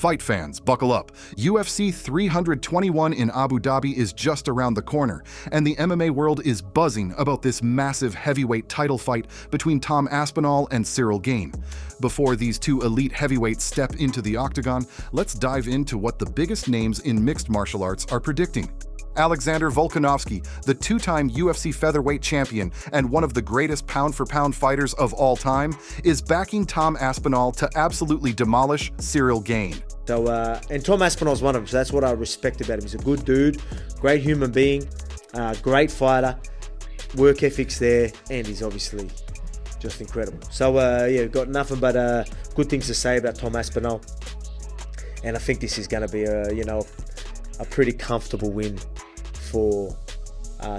Fight fans, buckle up. UFC 321 in Abu Dhabi is just around the corner, and the MMA world is buzzing about this massive heavyweight title fight between Tom Aspinall and Ciryl Gane. Before these two elite heavyweights step into the octagon, let's dive into what the biggest names in mixed martial arts are predicting. Alexander Volkanovski, the two-time UFC featherweight champion and one of the greatest pound-for-pound fighters of all time, is backing Tom Aspinall to absolutely demolish Ciryl Gane. So, and Tom Aspinall's one of them, so that's what I respect about him. He's a good dude, great human being, great fighter, work ethic's there, and he's obviously just incredible. So, yeah, got nothing but good things to say about Tom Aspinall, and I think this is going to be a pretty comfortable win for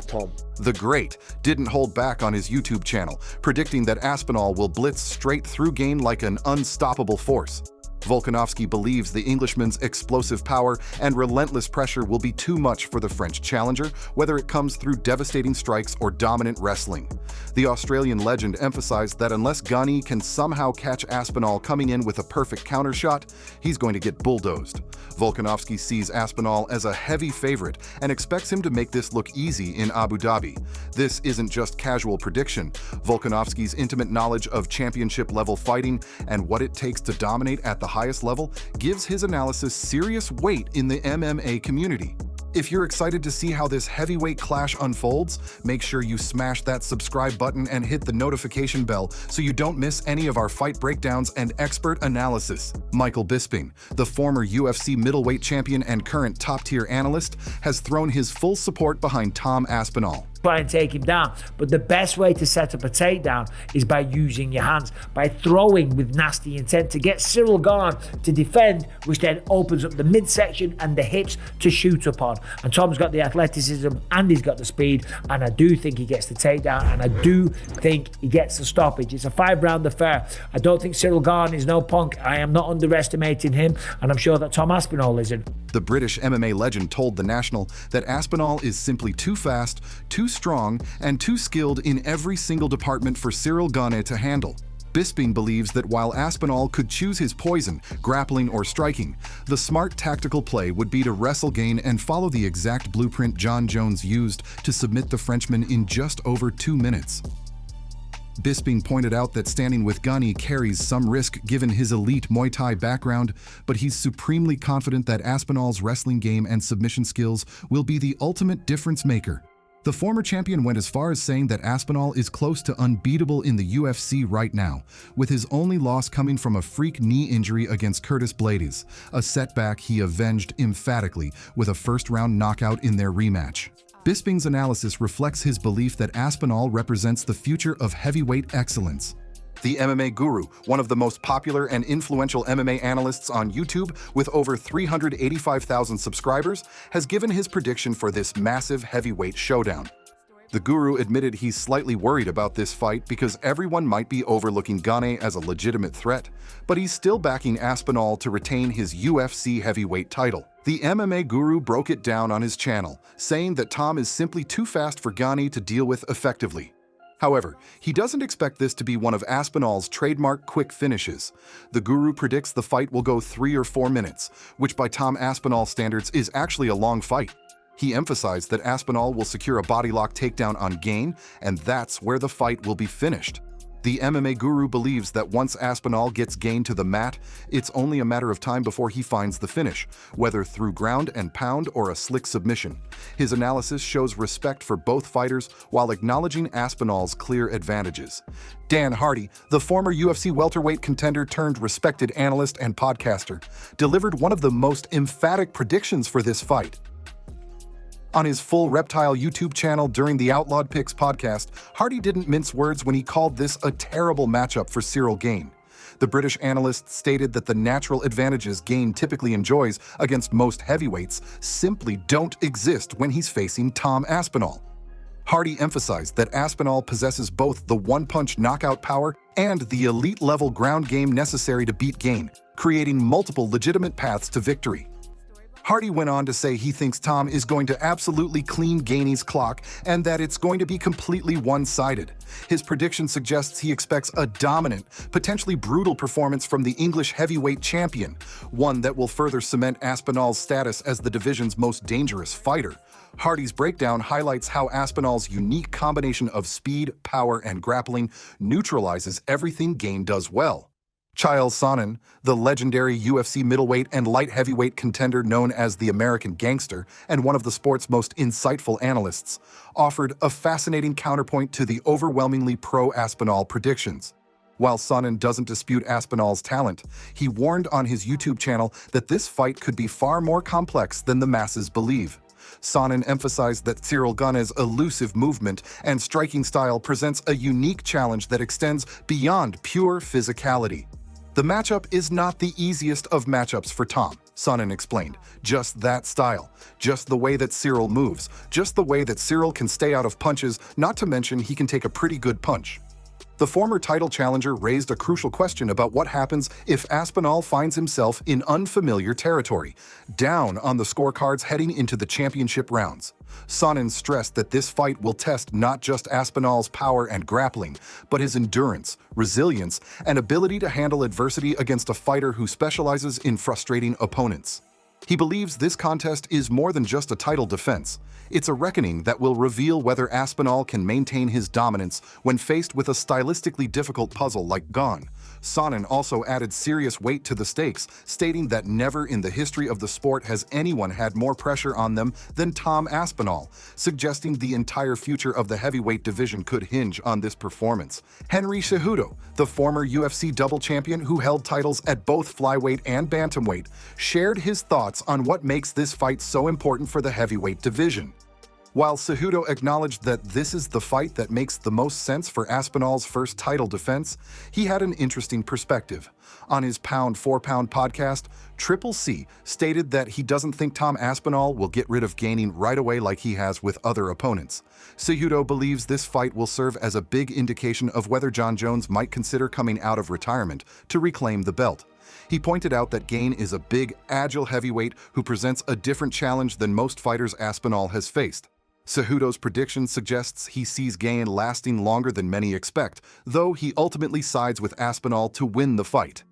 Tom. The Great didn't hold back on his YouTube channel, predicting that Aspinall will blitz straight through Gane like an unstoppable force. Volkanovski believes the Englishman's explosive power and relentless pressure will be too much for the French challenger, whether it comes through devastating strikes or dominant wrestling. The Australian legend emphasized that unless Gane can somehow catch Aspinall coming in with a perfect counter shot, he's going to get bulldozed. Volkanovski sees Aspinall as a heavy favorite and expects him to make this look easy in Abu Dhabi. This isn't just casual prediction. Volkanovski's intimate knowledge of championship-level fighting and what it takes to dominate at the highest level gives his analysis serious weight in the MMA community. If you're excited to see how this heavyweight clash unfolds, make sure you smash that subscribe button and hit the notification bell so you don't miss any of our fight breakdowns and expert analysis. Michael Bisping, the former UFC middleweight champion and current top-tier analyst, has thrown his full support behind Tom Aspinall. Try and take him down, but the best way to set up a takedown is by using your hands, by throwing with nasty intent to get Ciryl Gane to defend, which then opens up the midsection and the hips to shoot upon. And Tom's got the athleticism and he's got the speed, and I do think he gets the takedown, and I do think he gets the stoppage. It's a 5-round affair. I don't think Ciryl Gane is no punk. I am not underestimating him, and I'm sure that Tom Aspinall isn't. The British MMA legend told The National that Aspinall is simply too fast, too strong, and too skilled in every single department for Ciryl Gane to handle. Bisping believes that while Aspinall could choose his poison, grappling or striking, the smart tactical play would be to wrestle Gane and follow the exact blueprint John Jones used to submit the Frenchman in just over 2 minutes. Bisping pointed out that standing with Gane carries some risk given his elite Muay Thai background, but he's supremely confident that Aspinall's wrestling game and submission skills will be the ultimate difference maker. The former champion went as far as saying that Aspinall is close to unbeatable in the UFC right now, with his only loss coming from a freak knee injury against Curtis Blades, a setback he avenged emphatically with a first-round knockout in their rematch. Bisping's analysis reflects his belief that Aspinall represents the future of heavyweight excellence. The MMA Guru, one of the most popular and influential MMA analysts on YouTube with over 385,000 subscribers, has given his prediction for this massive heavyweight showdown. The Guru admitted he's slightly worried about this fight because everyone might be overlooking Gane as a legitimate threat, but he's still backing Aspinall to retain his UFC heavyweight title. The MMA Guru broke it down on his channel, saying that Tom is simply too fast for Gane to deal with effectively. However, he doesn't expect this to be one of Aspinall's trademark quick finishes. The Guru predicts the fight will go 3 or 4 minutes, which by Tom Aspinall standards is actually a long fight. He emphasized that Aspinall will secure a bodylock takedown on Gane, and that's where the fight will be finished. The MMA Guru believes that once Aspinall gets Gane to the mat, it's only a matter of time before he finds the finish, whether through ground and pound or a slick submission. His analysis shows respect for both fighters while acknowledging Aspinall's clear advantages. Dan Hardy, the former UFC welterweight contender turned respected analyst and podcaster, delivered one of the most emphatic predictions for this fight. On his full Reptile YouTube channel during the Outlawed Picks podcast, Hardy didn't mince words when he called this a terrible matchup for Ciryl Gane. The British analyst stated that the natural advantages Gane typically enjoys against most heavyweights simply don't exist when he's facing Tom Aspinall. Hardy emphasized that Aspinall possesses both the one-punch knockout power and the elite-level ground game necessary to beat Gane, creating multiple legitimate paths to victory. Hardy went on to say he thinks Tom is going to absolutely clean Gane's clock and that it's going to be completely one-sided. His prediction suggests he expects a dominant, potentially brutal performance from the English heavyweight champion, one that will further cement Aspinall's status as the division's most dangerous fighter. Hardy's breakdown highlights how Aspinall's unique combination of speed, power, and grappling neutralizes everything Gane does well. Ciryl Sonnen, the legendary UFC middleweight and light heavyweight contender known as the American Gangster and one of the sport's most insightful analysts, offered a fascinating counterpoint to the overwhelmingly pro-Aspinall predictions. While Sonnen doesn't dispute Aspinall's talent, he warned on his YouTube channel that this fight could be far more complex than the masses believe. Sonnen emphasized that Ciryl Gane's elusive movement and striking style presents a unique challenge that extends beyond pure physicality. The matchup is not the easiest of matchups for Tom, Sonnen explained. Just that style, just the way that Ciryl moves, just the way that Ciryl can stay out of punches, not to mention he can take a pretty good punch. The former title challenger raised a crucial question about what happens if Aspinall finds himself in unfamiliar territory, down on the scorecards heading into the championship rounds. Sonnen stressed that this fight will test not just Aspinall's power and grappling, but his endurance, resilience, and ability to handle adversity against a fighter who specializes in frustrating opponents. He believes this contest is more than just a title defense. It's a reckoning that will reveal whether Aspinall can maintain his dominance when faced with a stylistically difficult puzzle like Gane. Sonnen also added serious weight to the stakes, stating that never in the history of the sport has anyone had more pressure on them than Tom Aspinall, suggesting the entire future of the heavyweight division could hinge on this performance. Henry Cejudo, the former UFC double champion who held titles at both flyweight and bantamweight, shared his thoughts on what makes this fight so important for the heavyweight division. While Cejudo acknowledged that this is the fight that makes the most sense for Aspinall's first title defense, he had an interesting perspective. On his Pound for Pound podcast, Triple C stated that he doesn't think Tom Aspinall will get rid of Gane right away like he has with other opponents. Cejudo believes this fight will serve as a big indication of whether Jon Jones might consider coming out of retirement to reclaim the belt. He pointed out that Gane is a big, agile heavyweight who presents a different challenge than most fighters Aspinall has faced. Cejudo's prediction suggests he sees Gane lasting longer than many expect, though he ultimately sides with Aspinall to win the fight.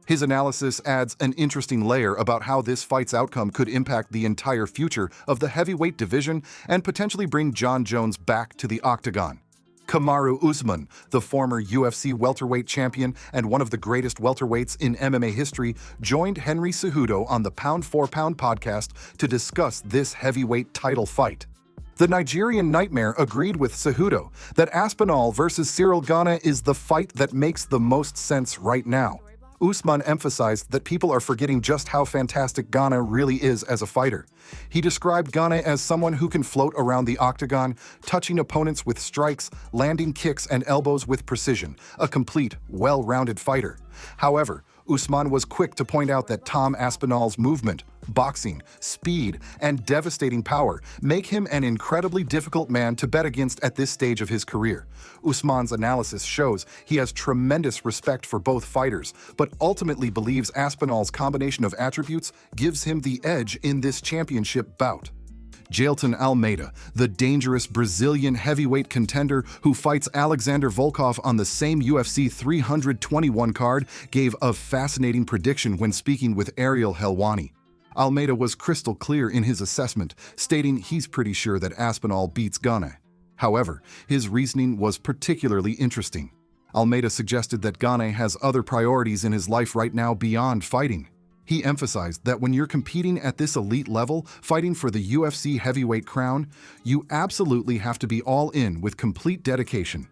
His analysis adds an interesting layer about how this fight's outcome could impact the entire future of the heavyweight division and potentially bring Jon Jones back to the octagon. Kamaru Usman, the former UFC welterweight champion and one of the greatest welterweights in MMA history, joined Henry Cejudo on the Pound for Pound podcast to discuss this heavyweight title fight. The Nigerian Nightmare agreed with Cejudo that Aspinall versus Ciryl Gane is the fight that makes the most sense right now. Usman emphasized that people are forgetting just how fantastic Gane really is as a fighter. He described Gane as someone who can float around the octagon, touching opponents with strikes, landing kicks and elbows with precision, a complete, well-rounded fighter. However, Usman was quick to point out that Tom Aspinall's movement, boxing, speed, and devastating power make him an incredibly difficult man to bet against at this stage of his career. Usman's analysis shows he has tremendous respect for both fighters, but ultimately believes Aspinall's combination of attributes gives him the edge in this championship bout. Jailton Almeida, the dangerous Brazilian heavyweight contender who fights Alexander Volkov on the same UFC 321 card, gave a fascinating prediction when speaking with Ariel Helwani. Almeida was crystal clear in his assessment, stating he's pretty sure that Aspinall beats Gane. However, his reasoning was particularly interesting. Almeida suggested that Gane has other priorities in his life right now beyond fighting. He emphasized that when you're competing at this elite level, fighting for the UFC heavyweight crown, you absolutely have to be all in with complete dedication.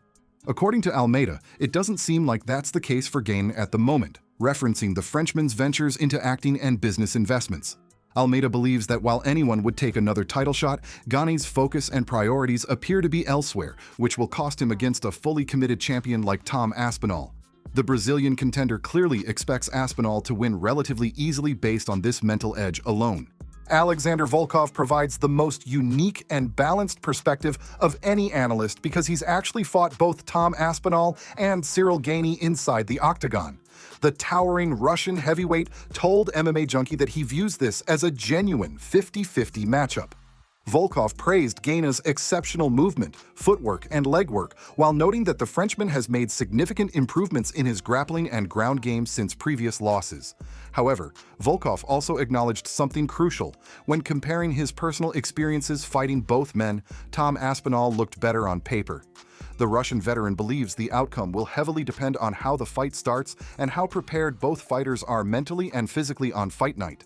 According to Almeida, it doesn't seem like that's the case for Gane at the moment, referencing the Frenchman's ventures into acting and business investments. Almeida believes that while anyone would take another title shot, Gane's focus and priorities appear to be elsewhere, which will cost him against a fully committed champion like Tom Aspinall. The Brazilian contender clearly expects Aspinall to win relatively easily based on this mental edge alone. Alexander Volkov provides the most unique and balanced perspective of any analyst because he's actually fought both Tom Aspinall and Ciryl Gane inside the octagon. The towering Russian heavyweight told MMA Junkie that he views this as a genuine 50-50 matchup. Volkov praised Gane's exceptional movement, footwork, and legwork, while noting that the Frenchman has made significant improvements in his grappling and ground game since previous losses. However, Volkov also acknowledged something crucial. When comparing his personal experiences fighting both men, Tom Aspinall looked better on paper. The Russian veteran believes the outcome will heavily depend on how the fight starts and how prepared both fighters are mentally and physically on fight night.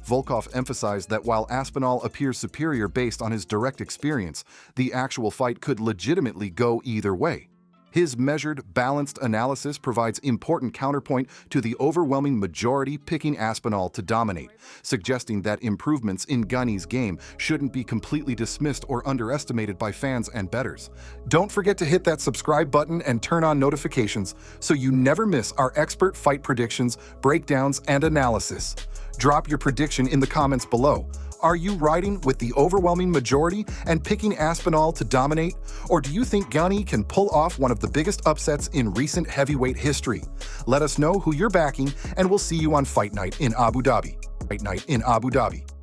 Volkov emphasized that while Aspinall appears superior based on his direct experience, the actual fight could legitimately go either way. His measured, balanced analysis provides important counterpoint to the overwhelming majority picking Aspinall to dominate, suggesting that improvements in Gane's game shouldn't be completely dismissed or underestimated by fans and bettors. Don't forget to hit that subscribe button and turn on notifications so you never miss our expert fight predictions, breakdowns, and analysis. Drop your prediction in the comments below. Are you riding with the overwhelming majority and picking Aspinall to dominate? Or do you think Gane can pull off one of the biggest upsets in recent heavyweight history? Let us know who you're backing, and we'll see you on Fight Night in Abu Dhabi.